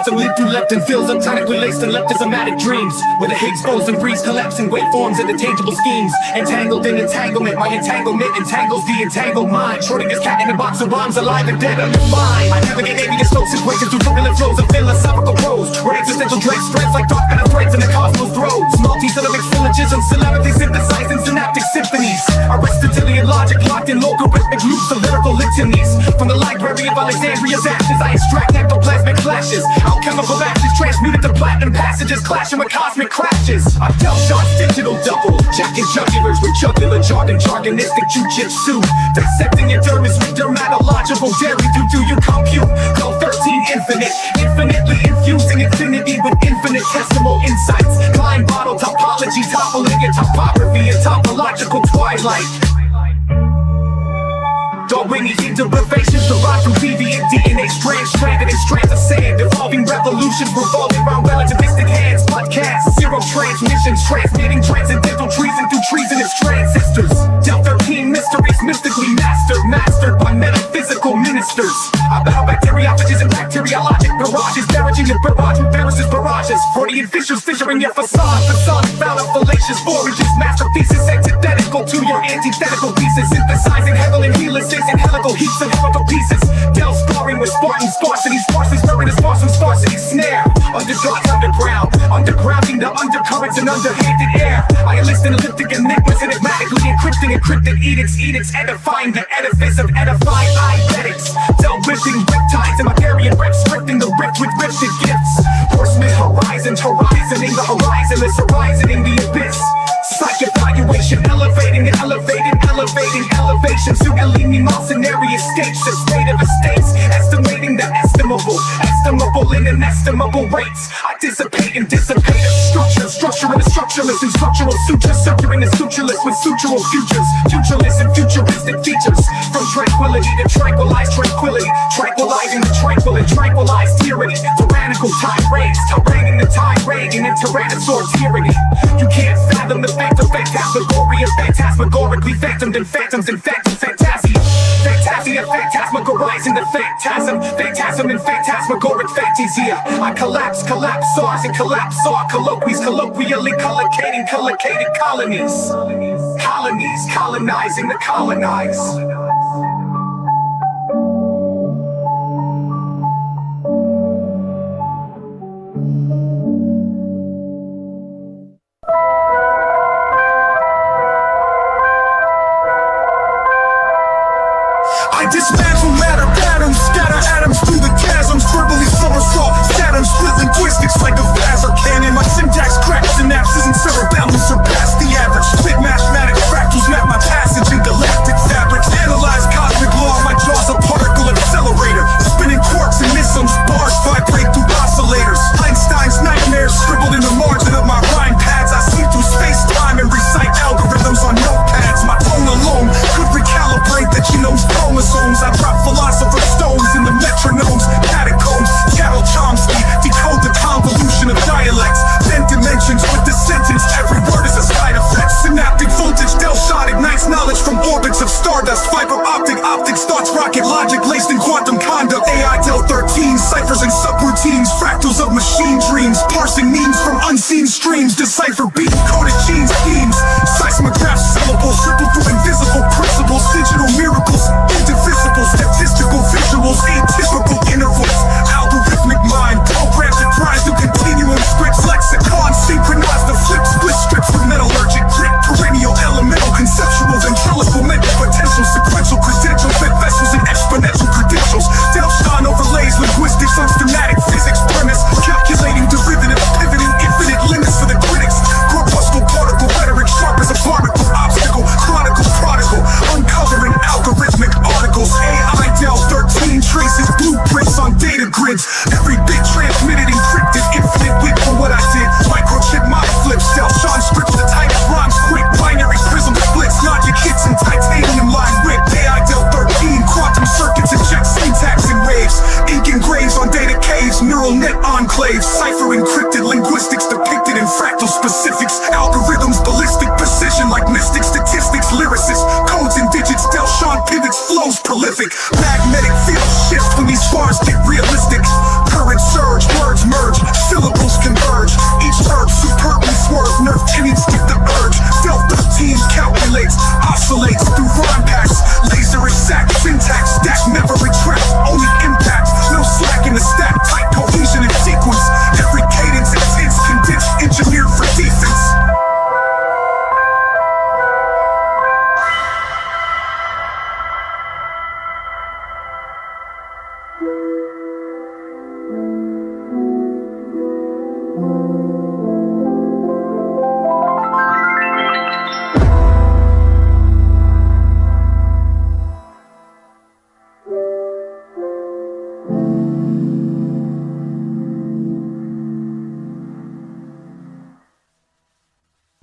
quantum leap through leptin fills up tonically laced and leptosomatic dreams, where the Higgs boson breeze collapsing waveforms into tangible schemes. Entangled in entanglement, my entanglement entangles the entangled mind. Schrodinger's cat in a box of bombs, alive and dead undefined. I navigate avian slope equations through turbulent flows of philosophical prose, where existential dread spreads like dark matter threads in the cosmos throws. Multi-syllabic syllogisms, syllabically synthesized in synaptic symphonies. Aristotelian logic locked in logarithmic loops of lyrical litanies. From the library of Alexandria's ashes, I extract ectoplasmic flashes. Alchemical ashes transmuted to platinum passages, clashing with cosmic crashes. I Delshaun Digital Double, jacking jugulars with jugular jargon, jargonistic jujitsu. Dissecting your dermis with dermatological dairy. Do you compute? Del13 infinite, infinitely infusing infinity with infinitesimal insights. Klein bottle topology, toppling your topography and topological twilight. Darwinian derivations derived from deviant DNA strands, stranded in strands of sand. Evolving revolutions revolving around relativistic hands. Podcasts, zero transmissions, transmitting transcendental treason through treasonous transistors. Del13 mysteries mystically mastered by metaphysical ministers. I battle bacteriophages and bacteriologic garages, barraging your barrage with viruses barrages. Freudian fissures fissuring your facade found of fallacious forages. Masterpieces antithetical to your antithetical pieces, synthesizing heavenly helices and helical heaps of helical pieces. Del sparring with Spartan sparsity, sparsely stirring a sparse sparsity snare. Underdogs undergrounding the undercurrents and underhanded air. I enlist in elliptic enigmas, enigmatically encrypted edicts, edifying the edifice of edifying aesthetics. Del ripping riptides and Bulgarian reps, scripting the rift with rifted gifts. Horsemen horizoning the horizonless, horizoning the abyss. Psych evaluation, elevating elevation to eliminatory escapes, the state of estates, estimating the estimable in inestimable rates. I dissipate a structure in a structureless and structural sutures, suturing the sutureless with sutural futures, futureless and futuristic features. From tranquility to tranquilized tranquility, tranquilizing the tranquil and tranquilized tyranny. Tyrannical tirades, tyranning the tirade in tyrannosaur tyranny. You can't fathom the fact of phantasmagoria, phantasmagorically phantomed and phantoms and fantasia. Fantasia, phantasmagorizing the phantasm and phantasmagoric fantasia. I collapse SARS and collapse SAR colloquies, colloquially collocated colonies. Colonizing the colonized. I dismantle matter patterns, scatter atoms through the chasms, verbally somersault, Saturn split linguistics like a Vassar cannon. My syntax cracks synapses and cerebellum surpass the average. Spit mathematic fractals map my passage in galactic fabrics. Analyze cosmic law, my jaw's a particle accelerator. Spinning quarks and misums, bars vibrate through oscillators. Einstein's nightmares scribbled in the margin of my rhyme pads. I see through space-time and recite algorithms on notepads. My tone alone could recalibrate the genome's chromosomes. I drop philosopher's stones in the metronomes, catacombs, cattle Chomsky, decode the convolution of dialects, then dimensions with the sentence. Every word is a side effect. Synaptic voltage, Delshaun ignites knowledge from orbits of stardust. Fiber optics starts rocket logic laced in quantum conduct. AI Del13 ciphers and subroutines, fractals of machine dreams, parsing memes from unseen streams, decipher beat coded gene schemes. Seismographs, syllables, ripple through invisible principles, digital miracles, indivisible, statistical visuals, atypical intervals, algorithmic mind, programmed to grind through continuum scripts, lexicon, synchronize the flip, split strips with metallurgic grit, perennial, elemental, conceptual, ventriloquial, mental potential, sequential, credential, fit vessels, and exponential credentials. Delshaun overlays linguistics on schematic physics premise, calculating derivatives, pivoting infinite limits for the critics, corpuscle particle opinions